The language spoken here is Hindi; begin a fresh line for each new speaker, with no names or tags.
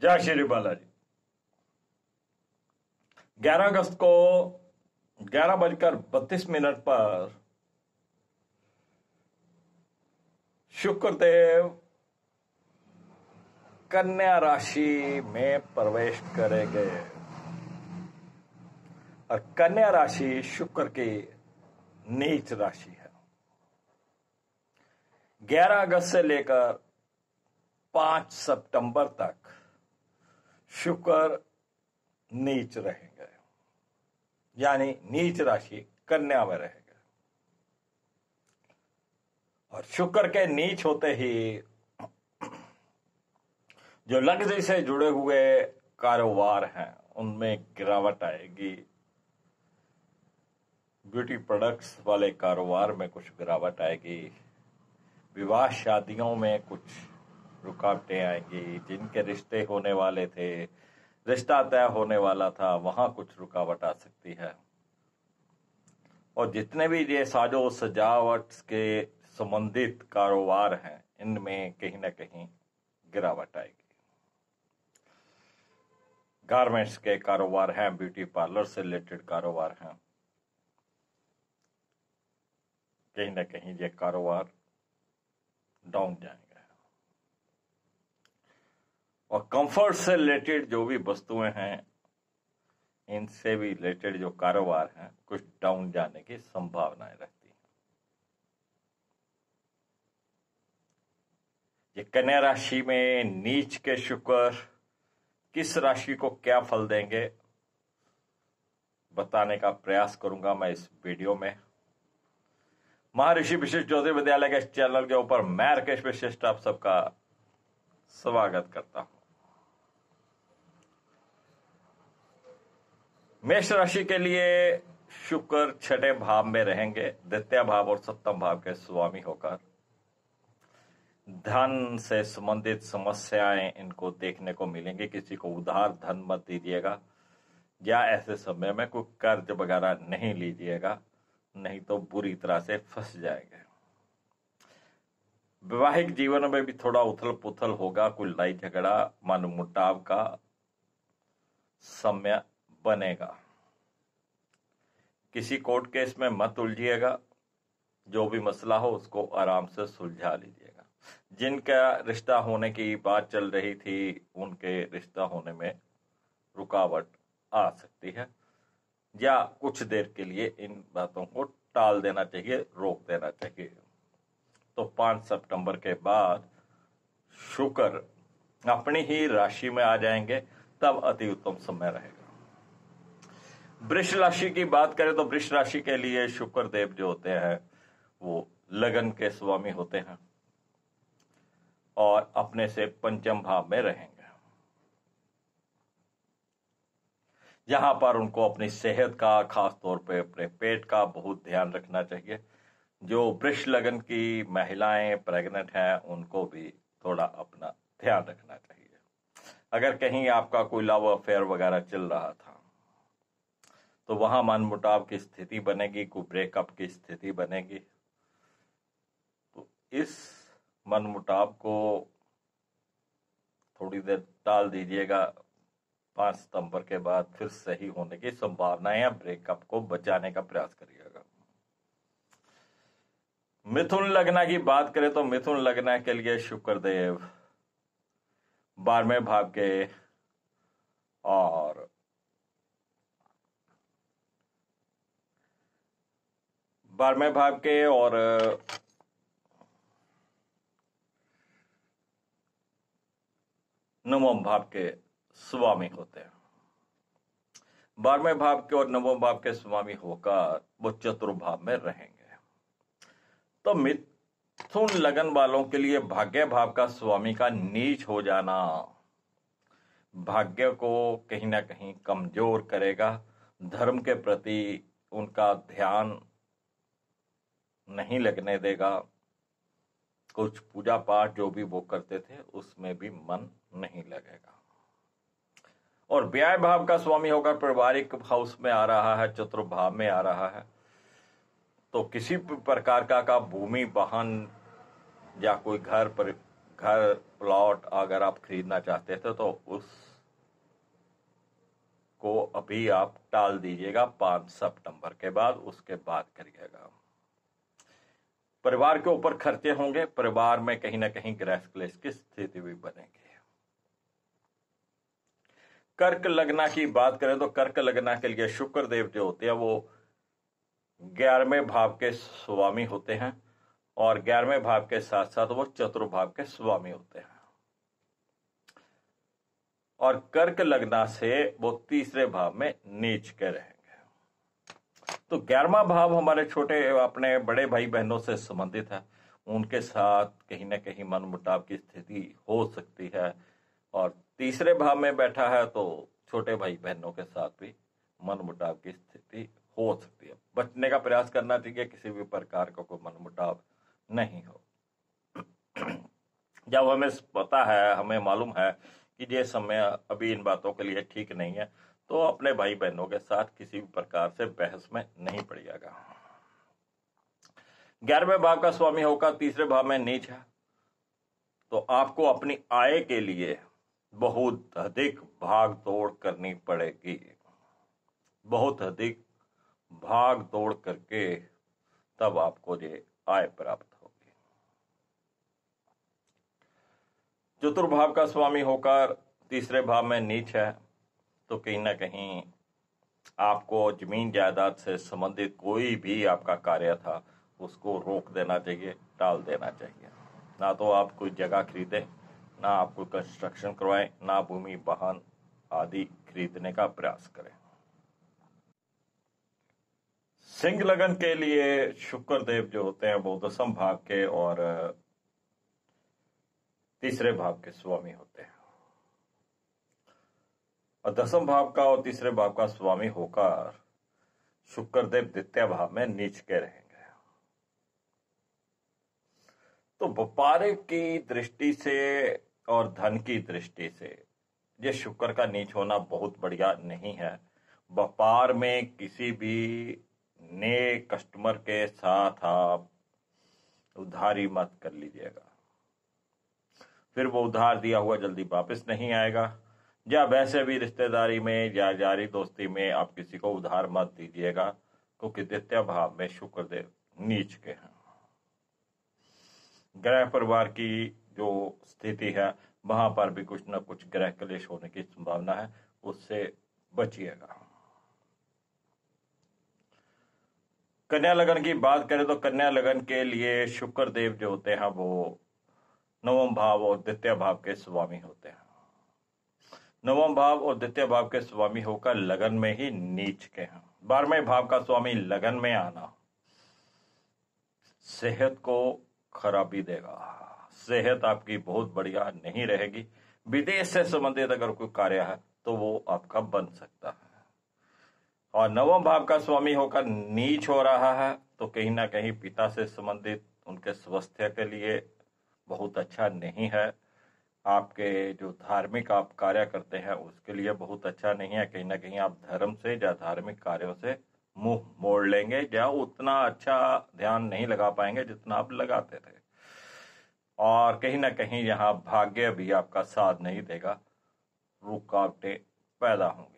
जय श्री बालाजी। 11 अगस्त को 11:32 पर शुक्रदेव कन्या राशि में प्रवेश करेंगे और कन्या राशि शुक्र की नीच राशि है। 11 अगस्त से लेकर 5 सितंबर तक शुक्र नीच रहेंगे, यानी नीच राशि कन्या में रहेंगे। और शुक्र के नीच होते ही जो लग्जरी से जुड़े हुए कारोबार हैं उनमें गिरावट आएगी। ब्यूटी प्रोडक्ट्स वाले कारोबार में कुछ गिरावट आएगी। विवाह शादियों में कुछ रुकावटें आएंगी। जिनके रिश्ते होने वाले थे, रिश्ता तय होने वाला था, वहां कुछ रुकावट आ सकती है। और जितने भी ये साजो सजावट के संबंधित कारोबार हैं इनमें कहीं ना कहीं गिरावट आएगी। गारमेंट्स के कारोबार हैं, ब्यूटी पार्लर से रिलेटेड कारोबार हैं, कहीं ना कहीं ये कारोबार डाउन जाएंगे। और कंफर्ट से रिलेटेड जो भी वस्तुएं हैं इनसे भी रिलेटेड जो कारोबार हैं कुछ डाउन जाने की संभावनाएं रहती हैं। ये कन्या राशि में नीच के शुक्र किस राशि को क्या फल देंगे बताने का प्रयास करूंगा मैं इस वीडियो में। महर्षि विशिष्ट ज्योतिष विद्यालय के इस चैनल के ऊपर मैं राकेश विशिष्ट आप सबका स्वागत करता हूं। मेष राशि के लिए शुक्र 6ठे भाव में रहेंगे, द्वितीय भाव और सप्तम भाव के स्वामी होकर। धन से संबंधित समस्याएं इनको देखने को मिलेंगी। किसी को उधार धन मत दीजिएगा या ऐसे समय में कोई कर्ज वगैरह नहीं लीजिएगा, नहीं तो बुरी तरह से फंस जाएंगे। वैवाहिक जीवन में भी थोड़ा उथल पुथल होगा। कोई लड़ाई झगड़ा मनमुटाव का समय बनेगा। किसी कोर्ट केस में मत उलझिएगा। जो भी मसला हो उसको आराम से सुलझा लीजिएगा। जिनका रिश्ता होने की बात चल रही थी उनके रिश्ता होने में रुकावट आ सकती है, या कुछ देर के लिए इन बातों को टाल देना चाहिए, रोक देना चाहिए। तो 5 सितंबर के बाद शुक्र अपनी ही राशि में आ जाएंगे, तब अति उत्तम समय रहेगा। वृष राशि की बात करें तो वृष राशि के लिए शुक्र देव जो होते हैं वो लगन के स्वामी होते हैं और अपने से पंचम भाव में रहेंगे, जहां पर उनको अपनी सेहत का, खास तौर पे अपने पेट का बहुत ध्यान रखना चाहिए। जो वृष लगन की महिलाएं प्रेग्नेंट हैं उनको भी थोड़ा अपना ध्यान रखना चाहिए। अगर कहीं आपका कोई लव अफेयर वगैरह चल रहा था तो वहां मनमुटाव की स्थिति बनेगी, कोई ब्रेकअप की स्थिति बनेगी। तो इस मनमुटाव को थोड़ी देर टाल दीजिएगा। 5 सितंबर के बाद फिर सही होने की संभावना है। ब्रेकअप को बचाने का प्रयास करिएगा। मिथुन लग्न की बात करें तो मिथुन लग्न के लिए शुक्र देव 12वें भाव के और 12वें भाव के और 9वें भाव के स्वामी होते हैं। 12वें भाव के और 9वें भाव के स्वामी होकर वो चतुर्भाव में रहेंगे। तो मिथुन लगन वालों के लिए भाग्य भाव का स्वामी का नीच हो जाना भाग्य को कहीं ना कहीं कमजोर करेगा। धर्म के प्रति उनका ध्यान नहीं लगने देगा। कुछ पूजा पाठ जो भी वो करते थे उसमें भी मन नहीं लगेगा। और व्यय भाव का स्वामी होकर पारिवारिक हाउस में आ रहा है, चतुर्भाव में आ रहा है। तो किसी प्रकार का भूमि वाहन या कोई घर प्लॉट अगर आप खरीदना चाहते थे तो उसको अभी आप टाल दीजिएगा 5 सितंबर के बाद, उसके बाद करिएगा। परिवार के ऊपर खर्चे होंगे, परिवार में कहीं ना कहीं गृह क्लेश की स्थिति भी बनेगी। कर्क लगना की बात करें तो कर्क लगना के लिए शुक्र देव जो होते हैं वो 11वें भाव के स्वामी होते हैं, और 11वें भाव के साथ साथ वो चतुर्भाव के स्वामी होते हैं, और कर्क लगना से वो 3रे भाव में नीच के रहेंगे। तो 11वां भाव हमारे छोटे अपने बड़े भाई बहनों से संबंधित है, उनके साथ कहीं ना कहीं मनमुटाव की स्थिति हो सकती है, और 3रे भाव में बैठा है तो छोटे भाई बहनों के साथ भी मनमुटाव की स्थिति हो सकती है। बचने का प्रयास करना चाहिए, किसी भी प्रकार का कोई मनमुटाव नहीं हो। जब हमें पता है, हमें मालूम है कि ये समय अभी इन बातों के लिए ठीक नहीं है, तो अपने भाई बहनों के साथ किसी भी प्रकार से बहस में नहीं पड़िएगा। 11वें भाव का स्वामी होकर 3रे भाव में नीच है, तो आपको अपनी आय के लिए बहुत अधिक भाग दौड़ करनी पड़ेगी, बहुत अधिक भाग दौड़ करके तब आपको ये आय प्राप्त होगी। चतुर्भाव का स्वामी होकर 3रे भाव में नीच है, तो कहीं ना कहीं आपको जमीन जायदाद से संबंधित कोई भी आपका कार्य था उसको रोक देना चाहिए, टाल देना चाहिए। ना तो आप कोई जगह खरीदें, ना आप कोई कंस्ट्रक्शन करवाएं, ना भूमि वाहन आदि खरीदने का प्रयास करें। सिंह लगन के लिए शुक्र देव जो होते हैं वो 10वें भाव के और 3रे भाव के स्वामी होते हैं, और 10वें भाव का और 3रे भाव का स्वामी होकर शुक्र देव 2य भाव में नीच के रहेंगे। तो व्यापारिक की दृष्टि से और धन की दृष्टि से ये शुक्र का नीच होना बहुत बढ़िया नहीं है। व्यापार में किसी भी नए कस्टमर के साथ आप उधारी मत कर लीजिएगा, फिर वो उधार दिया हुआ जल्दी वापस नहीं आएगा। या वैसे भी रिश्तेदारी में या यारी दोस्ती में आप किसी को उधार मत दीजिएगा, क्योंकि 2य भाव में शुक्र देव नीच के हैं। गृह परिवार की जो स्थिति है वहां पर भी कुछ न कुछ गृह क्लेश होने की संभावना है, उससे बचिएगा। कन्या लगन की बात करें तो कन्या लगन के लिए शुक्र देव जो होते हैं वो 9वें भाव और 2य भाव के स्वामी होते हैं। 9वें भाव और 2य भाव के स्वामी होकर लगन में ही नीच के हैं। 12वें भाव का स्वामी लगन में आना सेहत को खराबी देगा, सेहत आपकी बहुत बढ़िया नहीं रहेगी। विदेश से संबंधित अगर कोई कार्य है तो वो आपका बन सकता है। और 9वें भाव का स्वामी होकर नीच हो रहा है, तो कहीं ना कहीं पिता से संबंधित उनके स्वास्थ्य के लिए बहुत अच्छा नहीं है। आपके जो धार्मिक आप कार्य करते हैं उसके लिए बहुत अच्छा नहीं है। कहीं ना कहीं आप धर्म से या धार्मिक कार्यों से मुंह मोड़ लेंगे, या उतना अच्छा ध्यान नहीं लगा पाएंगे जितना आप लगाते थे, और कहीं ना कहीं यहाँ भाग्य भी आपका साथ नहीं देगा, रुकावटें पैदा होंगी।